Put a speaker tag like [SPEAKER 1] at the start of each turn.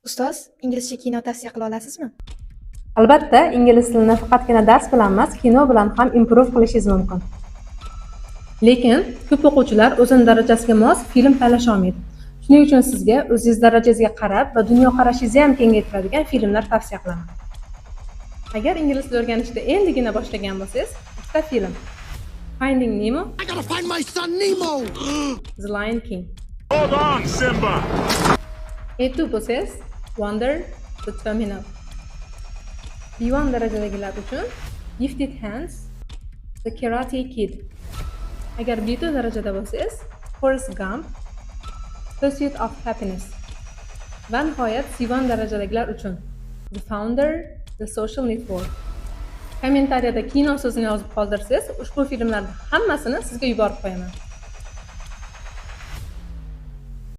[SPEAKER 1] Ustoz, inglizcha kino tavsiya qila olasizmi?
[SPEAKER 2] Albatta, ingliz tilini faqatgina dars bilan emas, kino bilan ham improve qilishingiz mumkin. Lekin ko'p o'quvchilar o'zining darajasiga mos film tanlasha olmaydi. Shuning uchun sizga o'zingiz darajangizga qarab va dunyoqarashingizni ham kengaytiradigan filmlar tavsiya qilaman. Agar ingliz tilini o'rganishda endigina boshlagan bo'lsangiz, ikkita film: Finding Nemo,
[SPEAKER 3] I gotta find my son Nemo!
[SPEAKER 2] The Lion King.
[SPEAKER 4] Hold on, Simba!
[SPEAKER 2] A2 bo'lsangiz, Wonder, The Terminal. B1 darajadagilar uchun Gifted Hands, The Karate Kid. Agar B2 darajada bo'lsangiz, Forrest Gump, Pursuit of Happiness. Va nihoyat C1 darajadagilar uchun The Founder, The Social Network. Kommentariyada kino so'zini yozib qoldirsangiz, ushbu filmlarning hammasini sizga yuborib qo'yaman.